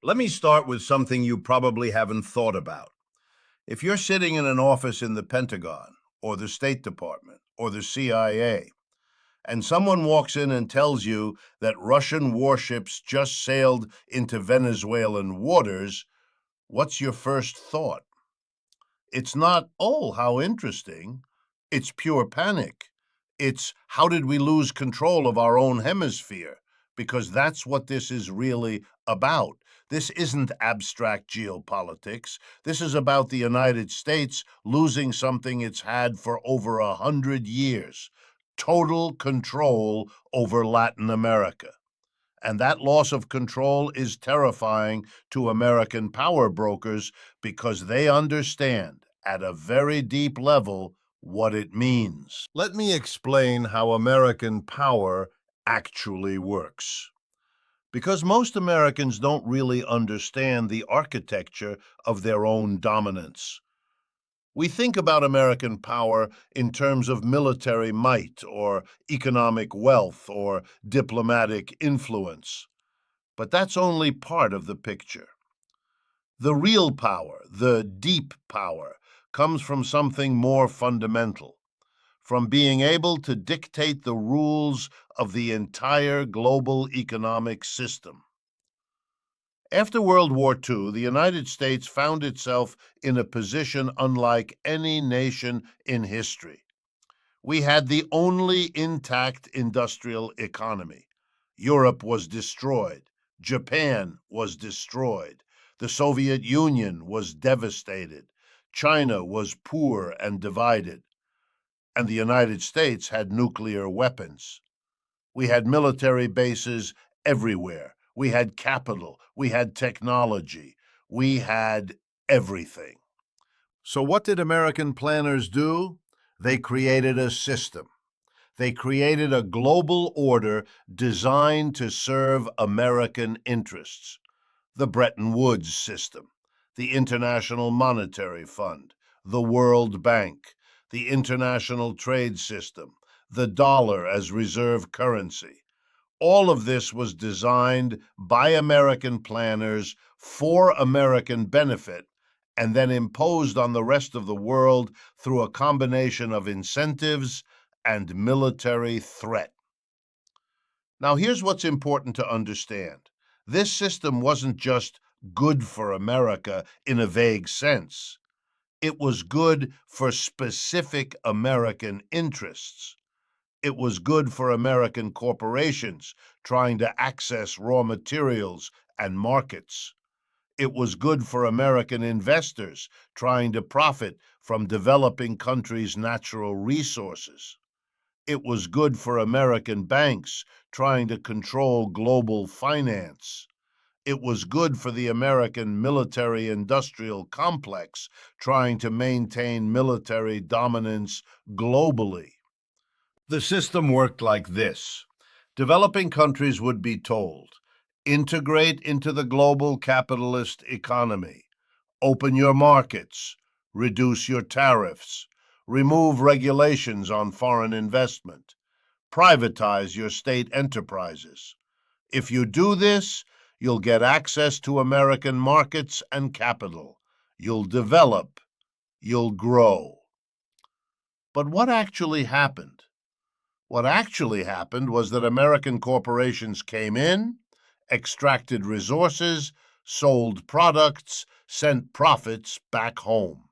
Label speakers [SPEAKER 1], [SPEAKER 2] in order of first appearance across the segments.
[SPEAKER 1] Let me start with something you probably haven't thought about. If you're sitting in an office in the Pentagon, or the State Department, or the CIA, and someone walks in and tells you that Russian warships just sailed into Venezuelan waters, what's your first thought? It's not, oh, how interesting. It's pure panic. It's, how did we lose control of our own hemisphere? Because that's what this is really about. This isn't abstract geopolitics. This is about the United States losing something it's had for over 100 years: total control over Latin America. And that loss of control is terrifying to American power brokers because they understand at a very deep level what it means. Let me explain how American power actually works. Because most Americans don't really understand the architecture of their own dominance. We think about American power in terms of military might or economic wealth or diplomatic influence. But that's only part of the picture. The real power, the deep power, comes from something more fundamental, from being able to dictate the rules of the entire global economic system. After World War II, the United States found itself in a position unlike any nation in history. We had the only intact industrial economy. Europe was destroyed. Japan was destroyed. The Soviet Union was devastated. China was poor and divided. And the United States had nuclear weapons. We had military bases everywhere. We had capital. We had technology. We had everything. So what did American planners do? They created a system. They created a global order designed to serve American interests. The Bretton Woods system, the International Monetary Fund, the World Bank, the International Trade System, the dollar as reserve currency. All of this was designed by American planners for American benefit and then imposed on the rest of the world through a combination of incentives and military threat. Now, here's what's important to understand. This system wasn't just good for America in a vague sense. It was good for specific American interests. It was good for American corporations trying to access raw materials and markets. It was good for American investors trying to profit from developing countries' natural resources. It was good for American banks trying to control global finance. It was good for the American military-industrial complex trying to maintain military dominance globally. The system worked like this. Developing countries would be told, integrate into the global capitalist economy, open your markets, reduce your tariffs, remove regulations on foreign investment, privatize your state enterprises. If you do this, you'll get access to American markets and capital. You'll develop. You'll grow. But what actually happened? What actually happened was that American corporations came in, extracted resources, sold products, sent profits back home.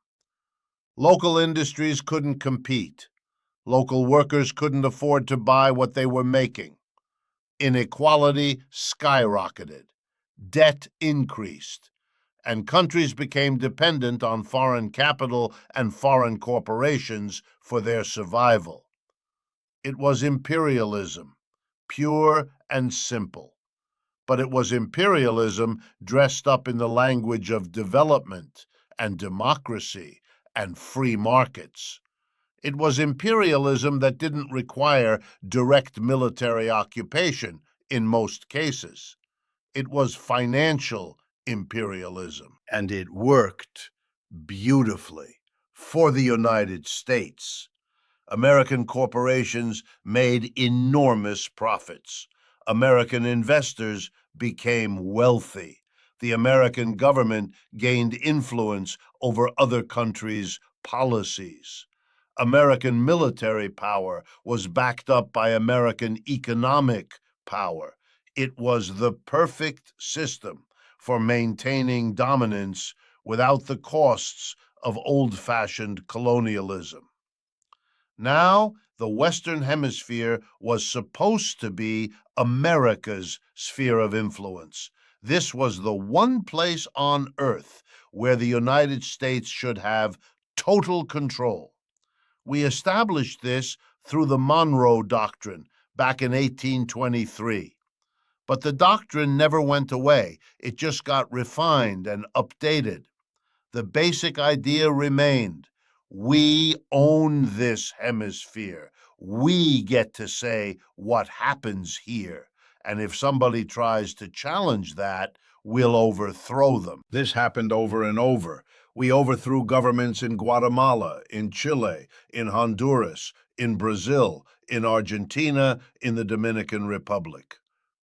[SPEAKER 1] Local industries couldn't compete. Local workers couldn't afford to buy what they were making. Inequality skyrocketed. Debt increased. And countries became dependent on foreign capital and foreign corporations for their survival. It was imperialism, pure and simple. But it was imperialism dressed up in the language of development and democracy and free markets. It was imperialism that didn't require direct military occupation in most cases. It was financial imperialism, and it worked beautifully for the United States. American corporations made enormous profits. American investors became wealthy. The American government gained influence over other countries' policies. American military power was backed up by American economic power. It was the perfect system for maintaining dominance without the costs of old-fashioned colonialism. Now, the Western Hemisphere was supposed to be America's sphere of influence. This was the one place on Earth where the United States should have total control. We established this through the Monroe Doctrine back in 1823. But the doctrine never went away. It just got refined and updated. The basic idea remained. We own this hemisphere. We get to say what happens here. And if somebody tries to challenge that, we'll overthrow them. This happened over and over. We overthrew governments in Guatemala, in Chile, in Honduras, in Brazil, in Argentina, in the Dominican Republic.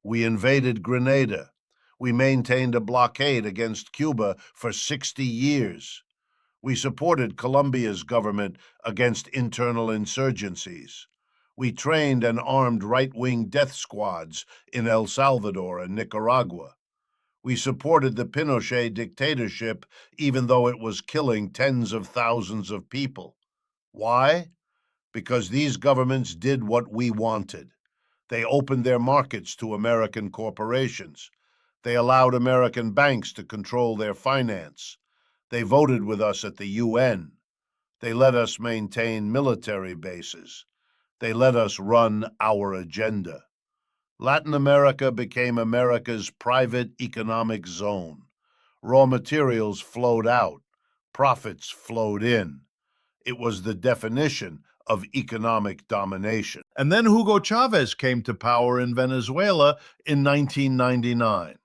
[SPEAKER 1] We invaded Grenada. We maintained a blockade against Cuba for 60 years. We supported Colombia's government against internal insurgencies. We trained and armed right-wing death squads in El Salvador and Nicaragua. We supported the Pinochet dictatorship even though it was killing tens of thousands of people. Why? Because these governments did what we wanted. They opened their markets to American corporations. They allowed American banks to control their finance. They voted with us at the UN. They let us maintain military bases. They let us run our agenda. Latin America became America's private economic zone. Raw materials flowed out. Profits flowed in. It was the definition of economic domination. And then Hugo Chavez came to power in Venezuela in 1999.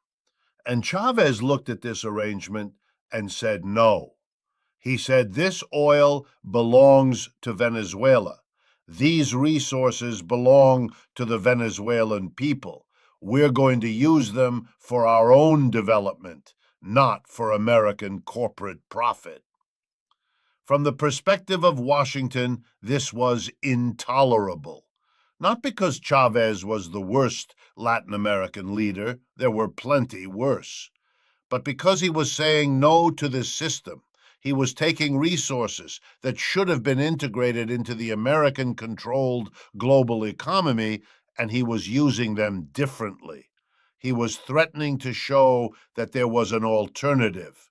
[SPEAKER 1] And Chavez looked at this arrangement and said no. He said this oil belongs to Venezuela. These resources belong to the Venezuelan people. We're going to use them for our own development, not for American corporate profit. From the perspective of Washington, this was intolerable. Not because Chavez was the worst Latin American leader, there were plenty worse, but because he was saying no to this system. He was taking resources that should have been integrated into the American-controlled global economy, and he was using them differently. He was threatening to show that there was an alternative,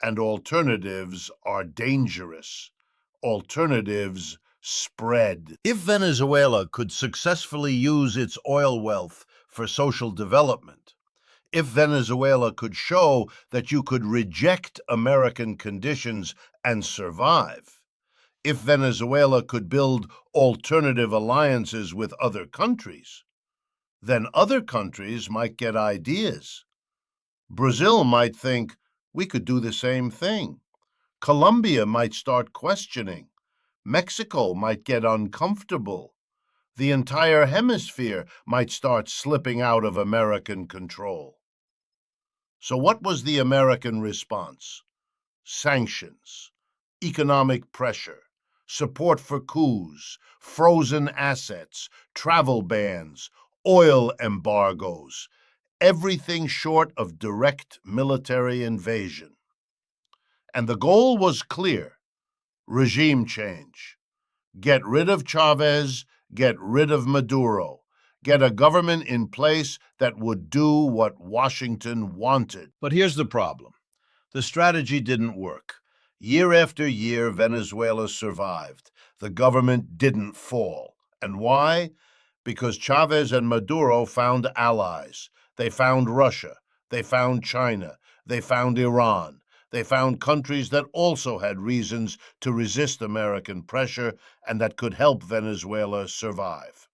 [SPEAKER 1] and alternatives are dangerous. Alternatives spread. If Venezuela could successfully use its oil wealth for social development, if Venezuela could show that you could reject American conditions and survive, if Venezuela could build alternative alliances with other countries, then other countries might get ideas. Brazil might think, we could do the same thing. Colombia might start questioning. Mexico might get uncomfortable. The entire hemisphere might start slipping out of American control. So what was the American response? Sanctions, economic pressure, support for coups, frozen assets, travel bans, oil embargoes, everything short of direct military invasion. And the goal was clear: regime change. Get rid of Chavez, get rid of Maduro. Get a government in place that would do what Washington wanted. But here's the problem. The strategy didn't work. Year after year, Venezuela survived. The government didn't fall. And why? Because Chavez and Maduro found allies. They found Russia. They found China. They found Iran. They found countries that also had reasons to resist American pressure and that could help Venezuela survive.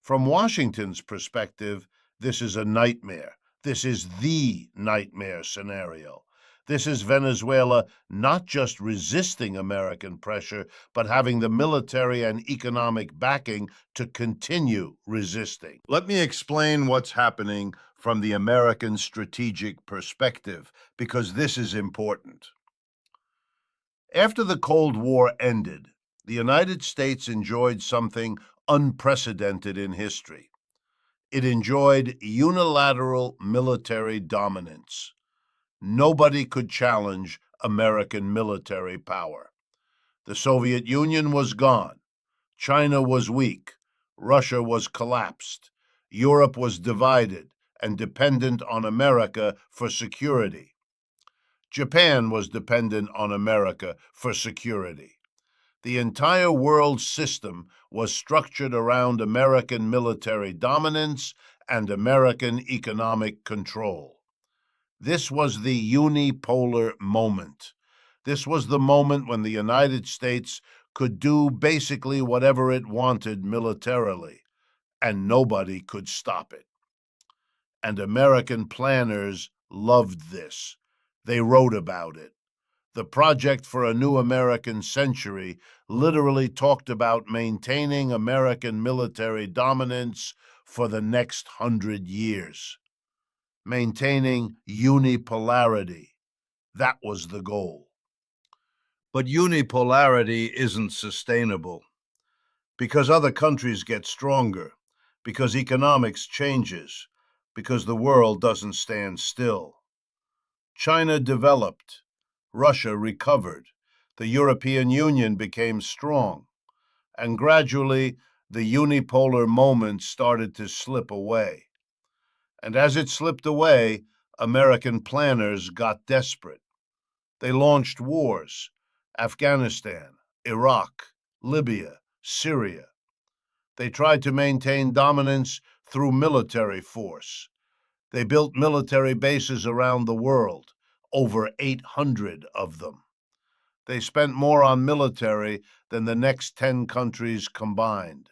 [SPEAKER 1] From Washington's perspective, this is a nightmare. This is the nightmare scenario. This is Venezuela not just resisting American pressure, but having the military and economic backing to continue resisting. Let me explain what's happening from the American strategic perspective, because this is important. After the Cold War ended, the United States enjoyed something unprecedented in history. It enjoyed unilateral military dominance. Nobody could challenge American military power. The Soviet Union was gone. China was weak. Russia was collapsed. Europe was divided and dependent on America for security. Japan was dependent on America for security. The entire world system was structured around American military dominance and American economic control. This was the unipolar moment. This was the moment when the United States could do basically whatever it wanted militarily, and nobody could stop it. And American planners loved this. They wrote about it. The Project for a New American Century literally talked about maintaining American military dominance for the next 100 years. Maintaining unipolarity. That was the goal. But unipolarity isn't sustainable because other countries get stronger, because economics changes, because the world doesn't stand still. China developed. Russia recovered. The European Union became strong. And gradually, the unipolar moment started to slip away. And as it slipped away, American planners got desperate. They launched wars: Afghanistan, Iraq, Libya, Syria. They tried to maintain dominance through military force. They built military bases around the world, over 800 of them. They spent more on military than the next 10 countries combined.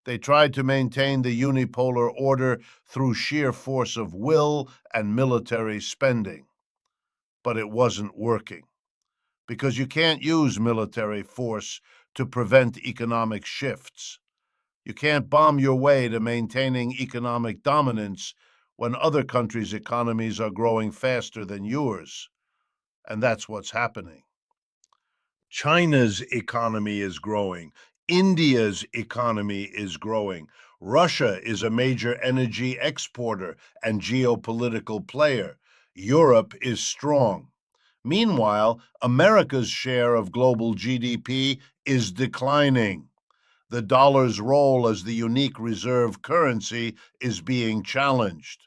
[SPEAKER 1] They tried to maintain the unipolar order through sheer force of will and military spending. But it wasn't working, because you can't use military force to prevent economic shifts. You can't bomb your way to maintaining economic dominance when other countries' economies are growing faster than yours. And that's what's happening. China's economy is growing. India's economy is growing. Russia is a major energy exporter and geopolitical player. Europe is strong. Meanwhile, America's share of global GDP is declining. The dollar's role as the unique reserve currency is being challenged.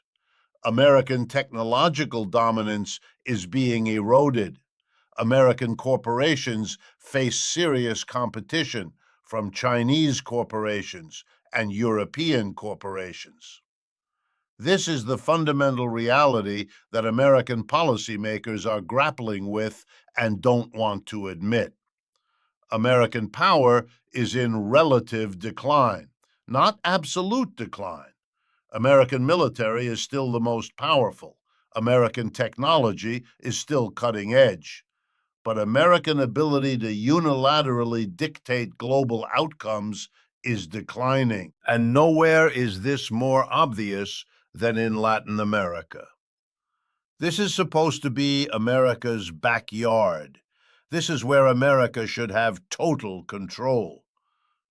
[SPEAKER 1] American technological dominance is being eroded. American corporations face serious competition from Chinese corporations and European corporations. This is the fundamental reality that American policymakers are grappling with and don't want to admit. American power is in relative decline, not absolute decline. American military is still the most powerful. American technology is still cutting edge. But American ability to unilaterally dictate global outcomes is declining. And nowhere is this more obvious than in Latin America. This is supposed to be America's backyard. This is where America should have total control.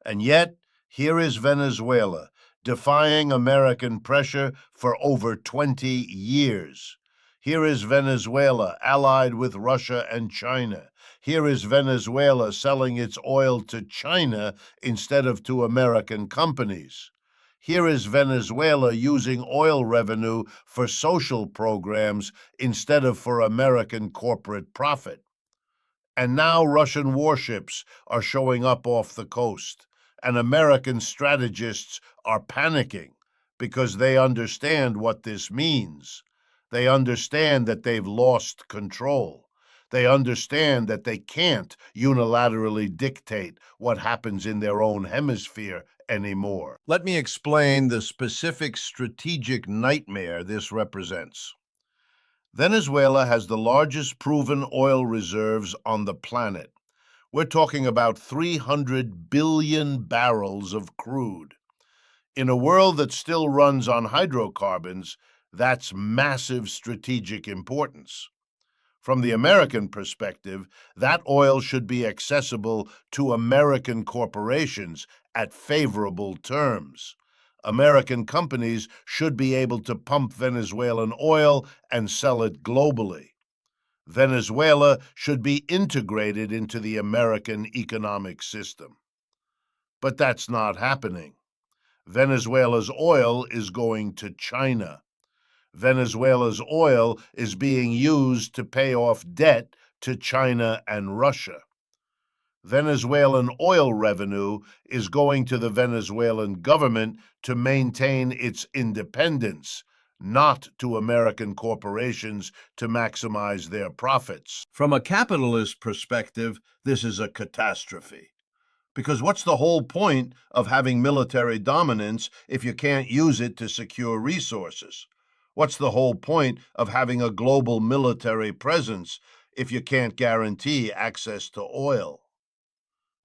[SPEAKER 1] And yet, here is Venezuela, defying American pressure for over 20 years. Here is Venezuela, allied with Russia and China. Here is Venezuela selling its oil to China instead of to American companies. Here is Venezuela using oil revenue for social programs instead of for American corporate profit. And now Russian warships are showing up off the coast, and American strategists are panicking because they understand what this means. They understand that they've lost control. They understand that they can't unilaterally dictate what happens in their own hemisphere anymore. Let me explain the specific strategic nightmare this represents. Venezuela has the largest proven oil reserves on the planet. We're talking about 300 billion barrels of crude. In a world that still runs on hydrocarbons, That's massive strategic importance. From the American perspective, that oil should be accessible to American corporations at favorable terms. American companies should be able to pump Venezuelan oil and sell it globally. Venezuela should be integrated into the American economic system. But that's not happening. Venezuela's oil is going to China. Venezuela's oil is being used to pay off debt to China and Russia. Venezuelan oil revenue is going to the Venezuelan government to maintain its independence, not to American corporations to maximize their profits. From a capitalist perspective, this is a catastrophe. Because what's the whole point of having military dominance if you can't use it to secure resources? What's the whole point of having a global military presence if you can't guarantee access to oil?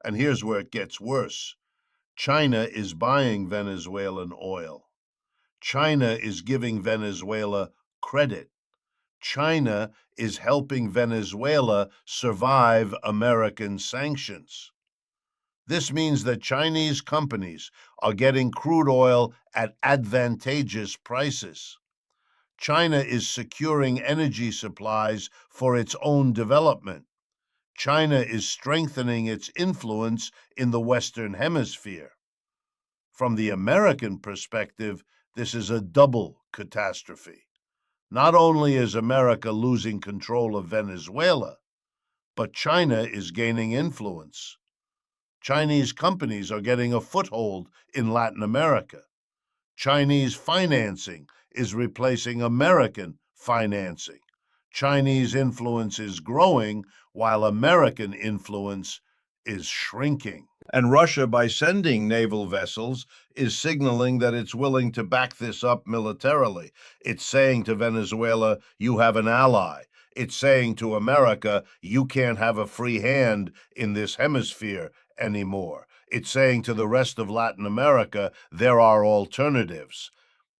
[SPEAKER 1] And here's where it gets worse. China is buying Venezuelan oil. China is giving Venezuela credit. China is helping Venezuela survive American sanctions. This means that Chinese companies are getting crude oil at advantageous prices. China is securing energy supplies for its own development. China is strengthening its influence in the Western Hemisphere. From the American perspective, this is a double catastrophe. Not only is America losing control of Venezuela, but China is gaining influence. Chinese companies are getting a foothold in Latin America. Chinese financing is replacing American financing. Chinese influence is growing while American influence is shrinking. And Russia, by sending naval vessels, is signaling that it's willing to back this up militarily. It's saying to Venezuela, you have an ally. It's saying to America, you can't have a free hand in this hemisphere anymore. It's saying to the rest of Latin America, there are alternatives.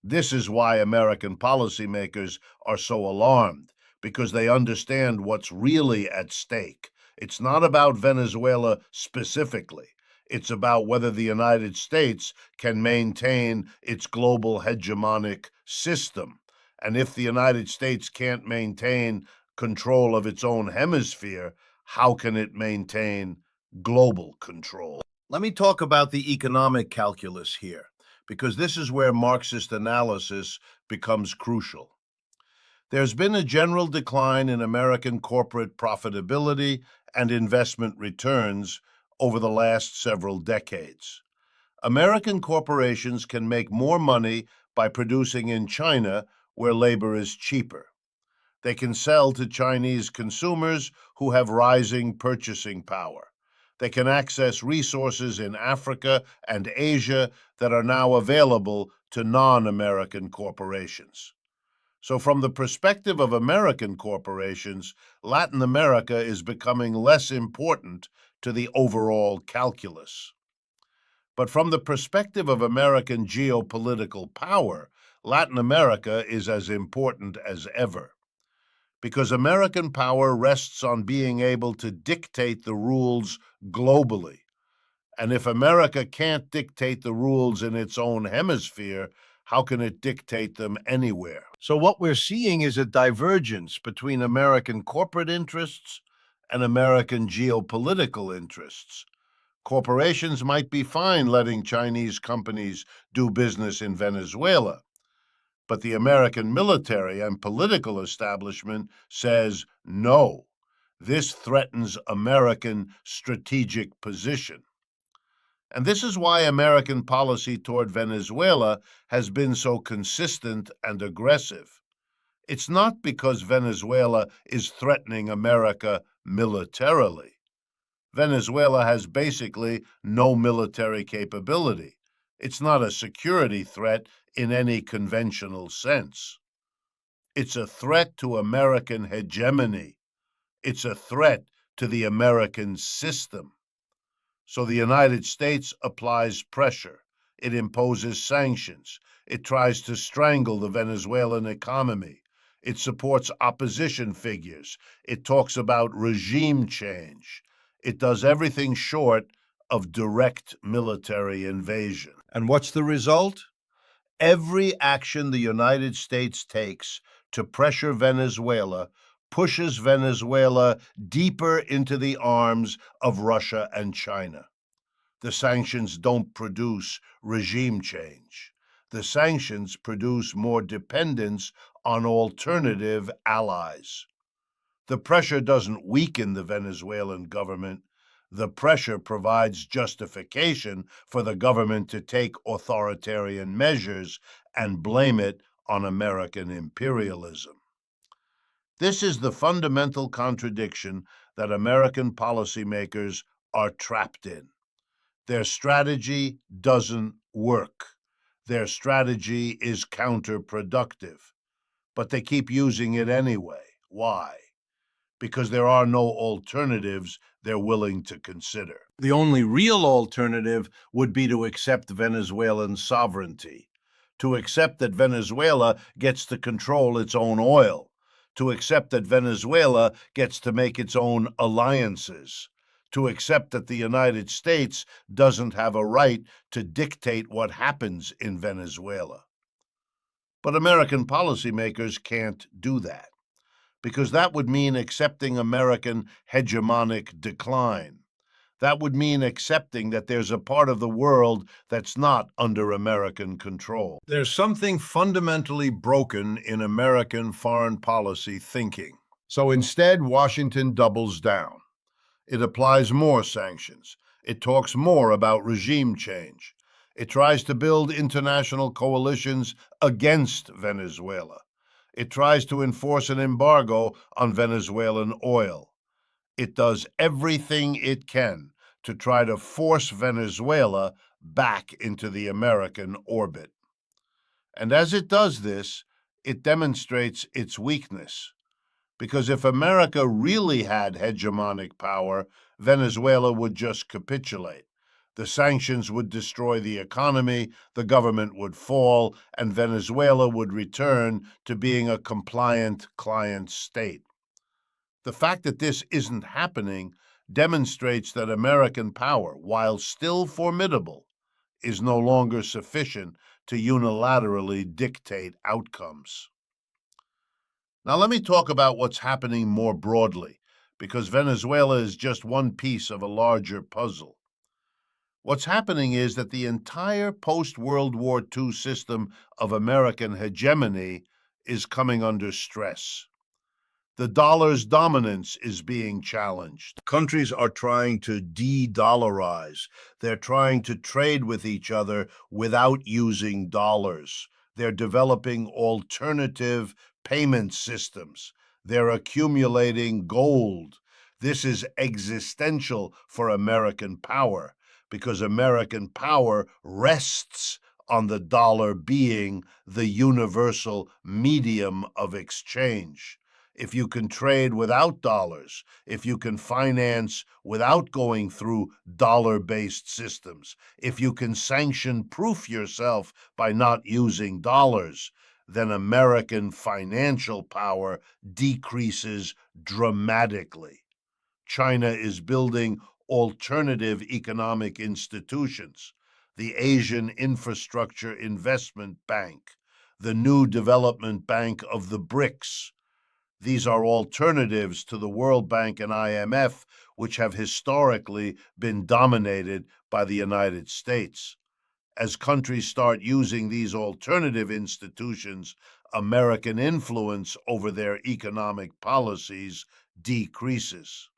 [SPEAKER 1] This is why American policymakers are so alarmed, because they understand what's really at stake. It's not about Venezuela specifically. It's about whether the United States can maintain its global hegemonic system. And if the United States can't maintain control of its own hemisphere, how can it maintain global control? Let me talk about the economic calculus here, because this is where Marxist analysis becomes crucial. There's been a general decline in American corporate profitability and investment returns over the last several decades. American corporations can make more money by producing in China, where labor is cheaper. They can sell to Chinese consumers who have rising purchasing power. They can access resources in Africa and Asia that are now available to non-American corporations. So from the perspective of American corporations, Latin America is becoming less important to the overall calculus. But from the perspective of American geopolitical power, Latin America is as important as ever, because American power rests on being able to dictate the rules globally. And if America can't dictate the rules in its own hemisphere, how can it dictate them anywhere? So what we're seeing is a divergence between American corporate interests and American geopolitical interests. Corporations might be fine letting Chinese companies do business in Venezuela, but the American military and political establishment says no. This threatens American strategic position. And this is why American policy toward Venezuela has been so consistent and aggressive. It's not because Venezuela is threatening America militarily. Venezuela has basically no military capability. It's not a security threat in any conventional sense. It's a threat to American hegemony. It's a threat to the American system. So the United States applies pressure. It imposes sanctions. It tries to strangle the Venezuelan economy. It supports opposition figures. It talks about regime change. It does everything short of direct military invasion. And what's the result? Every action the United States takes to pressure Venezuela pushes Venezuela deeper into the arms of Russia and China. The sanctions don't produce regime change. The sanctions produce more dependence on alternative allies. The pressure doesn't weaken the Venezuelan government. The pressure provides justification for the government to take authoritarian measures and blame it on American imperialism. This is the fundamental contradiction that American policymakers are trapped in. Their strategy doesn't work. Their strategy is counterproductive, but they keep using it anyway. Why? Because there are no alternatives they're willing to consider. The only real alternative would be to accept Venezuelan sovereignty, to accept that Venezuela gets to control its own oil, to accept that Venezuela gets to make its own alliances, to accept that the United States doesn't have a right to dictate what happens in Venezuela. But American policymakers can't do that, because that would mean accepting American hegemonic decline. That would mean accepting that there's a part of the world that's not under American control. There's something fundamentally broken in American foreign policy thinking. So instead, Washington doubles down. It applies more sanctions. It talks more about regime change. It tries to build international coalitions against Venezuela. It tries to enforce an embargo on Venezuelan oil. It does everything it can to try to force Venezuela back into the American orbit. And as it does this, it demonstrates its weakness. Because if America really had hegemonic power, Venezuela would just capitulate. The sanctions would destroy the economy, the government would fall, and Venezuela would return to being a compliant client state. The fact that this isn't happening demonstrates that American power, while still formidable, is no longer sufficient to unilaterally dictate outcomes. Now let me talk about what's happening more broadly, because Venezuela is just one piece of a larger puzzle. What's happening is that the entire post-World War II system of American hegemony is coming under stress. The dollar's dominance is being challenged. Countries are trying to de-dollarize. They're trying to trade with each other without using dollars. They're developing alternative payment systems. They're accumulating gold. This is existential for American power because American power rests on the dollar being the universal medium of exchange. If you can trade without dollars, if you can finance without going through dollar-based systems, if you can sanction-proof yourself by not using dollars, then American financial power decreases dramatically. China is building alternative economic institutions, the Asian Infrastructure Investment Bank, the new development bank of the BRICS. These are alternatives to the World Bank and IMF, which have historically been dominated by the United States. As countries start using these alternative institutions, American influence over their economic policies decreases.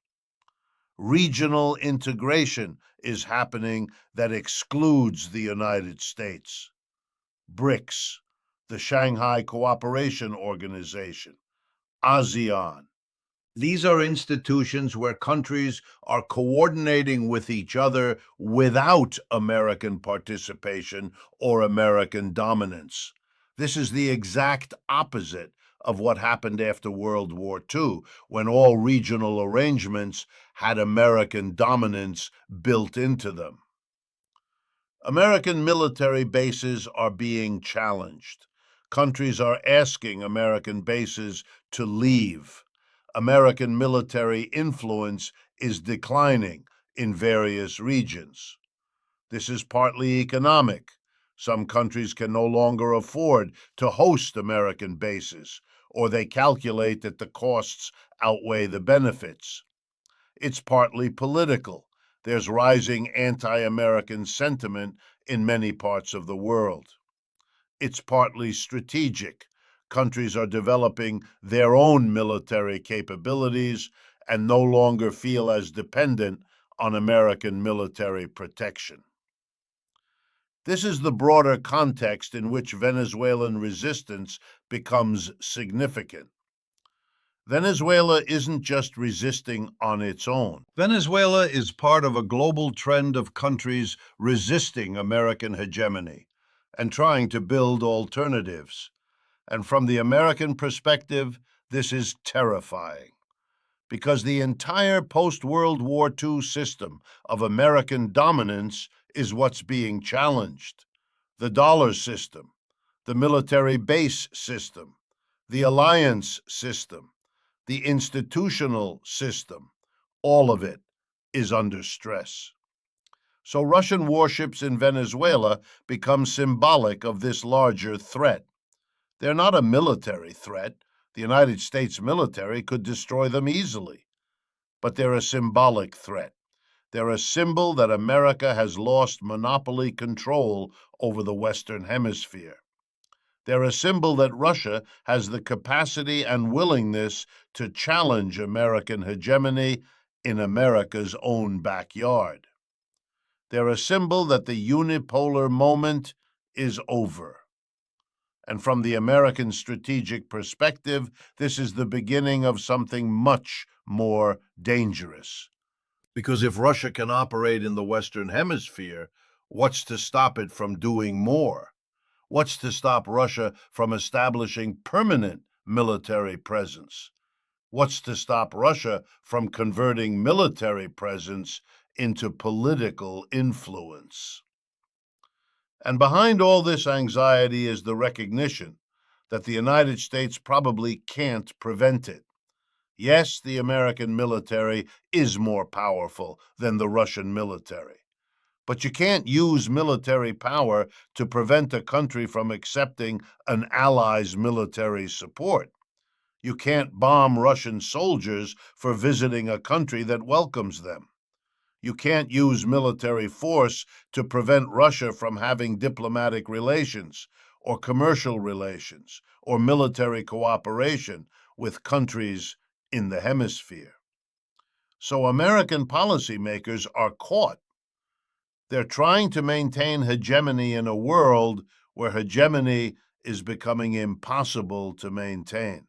[SPEAKER 1] Regional integration is happening that excludes the United States. BRICS, the Shanghai Cooperation Organization, ASEAN. These are institutions where countries are coordinating with each other without American participation or American dominance. This is the exact opposite of what happened after World War II, when all regional arrangements had American dominance built into them. American military bases are being challenged. Countries are asking American bases to leave. American military influence is declining in various regions. This is partly economic. Some countries can no longer afford to host American bases, or they calculate that the costs outweigh the benefits. It's partly political. There's rising anti-American sentiment in many parts of the world. It's partly strategic. Countries are developing their own military capabilities and no longer feel as dependent on American military protection. This is the broader context in which Venezuelan resistance becomes significant. Venezuela isn't just resisting on its own. Venezuela is part of a global trend of countries resisting American hegemony and trying to build alternatives. And from the American perspective, this is terrifying, because the entire post-World War II system of American dominance is what's being challenged. The dollar system, the military base system, the alliance system, the institutional system, all of it is under stress. So Russian warships in Venezuela become symbolic of this larger threat. They're not a military threat. The United States military could destroy them easily. But they're a symbolic threat. They're a symbol that America has lost monopoly control over the Western Hemisphere. They're a symbol that Russia has the capacity and willingness to challenge American hegemony in America's own backyard. They're a symbol that the unipolar moment is over. And from the American strategic perspective, this is the beginning of something much more dangerous. Because if Russia can operate in the Western Hemisphere, what's to stop it from doing more? What's to stop Russia from establishing permanent military presence? What's to stop Russia from converting military presence into political influence? And behind all this anxiety is the recognition that the United States probably can't prevent it. Yes, the American military is more powerful than the Russian military. But you can't use military power to prevent a country from accepting an ally's military support. You can't bomb Russian soldiers for visiting a country that welcomes them. You can't use military force to prevent Russia from having diplomatic relations, or commercial relations, or military cooperation with countries in the hemisphere. So American policymakers are caught. They're trying to maintain hegemony in a world where hegemony is becoming impossible to maintain.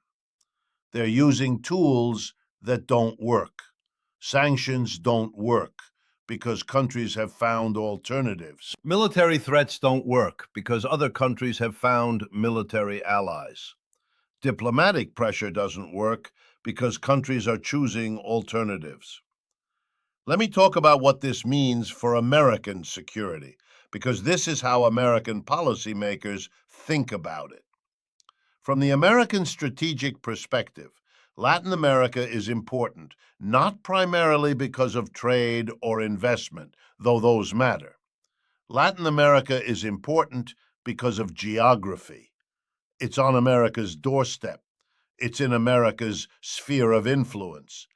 [SPEAKER 1] They're using tools that don't work. Sanctions don't work because countries have found alternatives. Military threats don't work because other countries have found military allies. Diplomatic pressure doesn't work because countries are choosing alternatives. Let me talk about what this means for American security, because this is how American policymakers think about it. From the American strategic perspective, Latin America is important, not primarily because of trade or investment, though those matter. Latin America is important because of geography. It's on America's doorstep. It's in America's sphere of influence.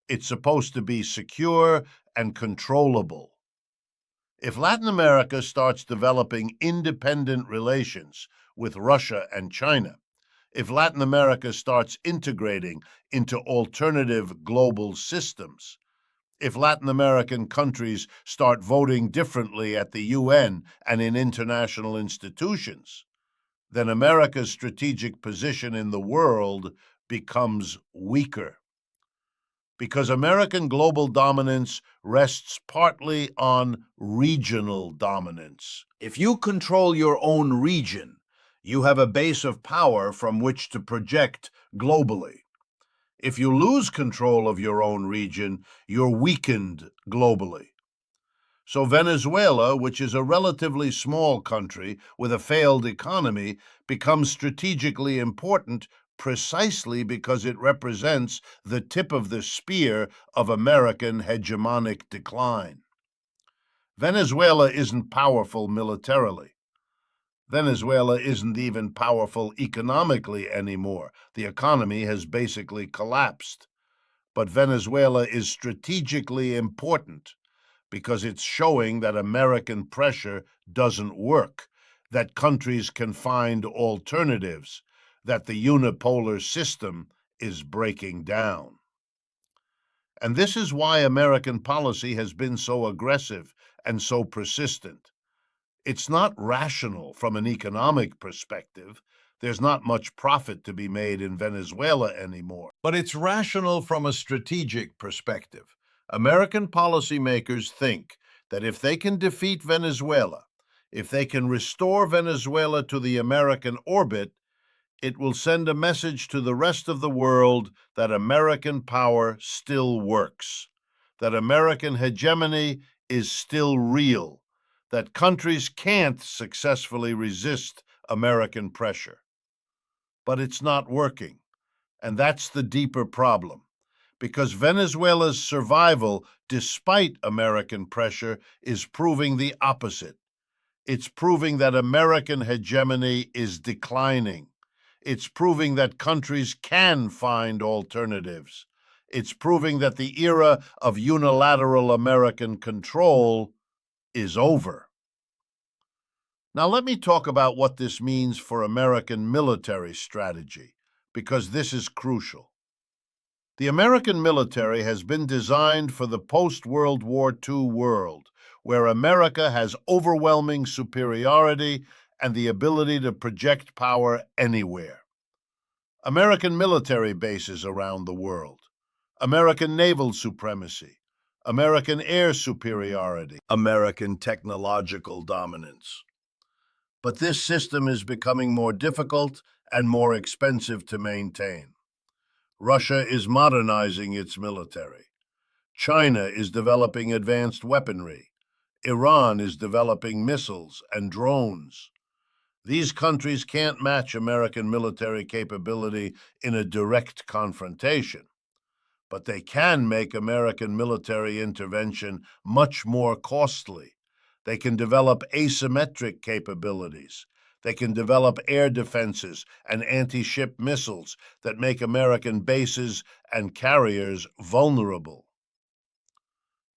[SPEAKER 1] It's supposed to be secure and controllable. If Latin America starts developing independent relations with Russia and China, if Latin America starts integrating into alternative global systems, if Latin American countries start voting differently at the UN and in international institutions, then America's strategic position in the world becomes weaker. Because American global dominance rests partly on regional dominance. If you control your own region, you have a base of power from which to project globally. If you lose control of your own region, you're weakened globally. So Venezuela, which is a relatively small country with a failed economy, becomes strategically important precisely because it represents the tip of the spear of American hegemonic decline. Venezuela isn't powerful militarily. Venezuela isn't even powerful economically anymore. The economy has basically collapsed. But Venezuela is strategically important because it's showing that American pressure doesn't work, that countries can find alternatives, that the unipolar system is breaking down. And this is why American policy has been so aggressive and so persistent. It's not rational from an economic perspective. There's not much profit to be made in Venezuela anymore. But it's rational from a strategic perspective. American policymakers think that if they can defeat Venezuela, if they can restore Venezuela to the American orbit, it will send a message to the rest of the world that American power still works, that American hegemony is still real, that countries can't successfully resist American pressure. But it's not working, and that's the deeper problem, because Venezuela's survival, despite American pressure, is proving the opposite. It's proving that American hegemony is declining. It's proving that countries can find alternatives. It's proving that the era of unilateral American control is over. Now, let me talk about what this means for American military strategy, because this is crucial. The American military has been designed for the post-World War II world, where America has overwhelming superiority and the ability to project power anywhere. American military bases around the world, American naval supremacy, American air superiority, American technological dominance. But this system is becoming more difficult and more expensive to maintain. Russia is modernizing its military. China is developing advanced weaponry. Iran is developing missiles and drones. These countries can't match American military capability in a direct confrontation, but they can make American military intervention much more costly. They can develop asymmetric capabilities. They can develop air defenses and anti-ship missiles that make American bases and carriers vulnerable.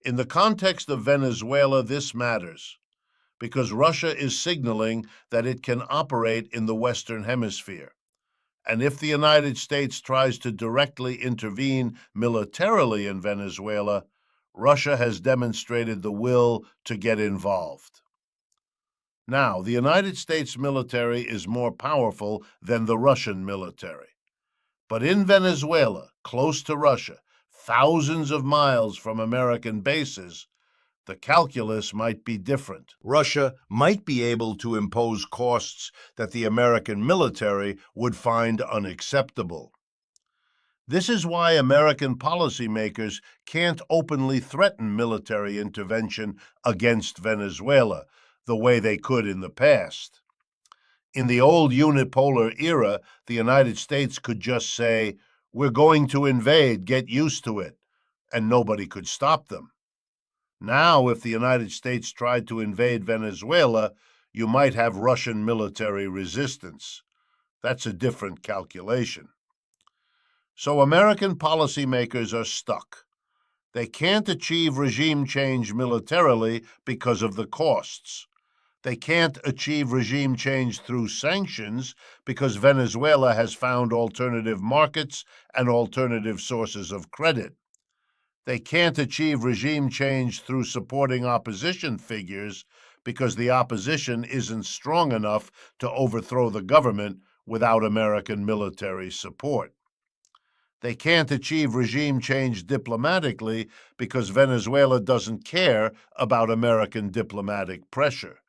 [SPEAKER 1] In the context of Venezuela, this matters because Russia is signaling that it can operate in the Western Hemisphere. And if the United States tries to directly intervene militarily in Venezuela, Russia has demonstrated the will to get involved. Now, the United States military is more powerful than the Russian military. But in Venezuela, close to Russia, thousands of miles from American bases, the calculus might be different. Russia might be able to impose costs that the American military would find unacceptable. This is why American policymakers can't openly threaten military intervention against Venezuela the way they could in the past. In the old unipolar era, the United States could just say, "We're going to invade, get used to it," and nobody could stop them. Now, if the United States tried to invade Venezuela, you might have Russian military resistance. That's a different calculation. So American policymakers are stuck. They can't achieve regime change militarily because of the costs. They can't achieve regime change through sanctions because Venezuela has found alternative markets and alternative sources of credit. They can't achieve regime change through supporting opposition figures because the opposition isn't strong enough to overthrow the government without American military support. They can't achieve regime change diplomatically because Venezuela doesn't care about American diplomatic pressure.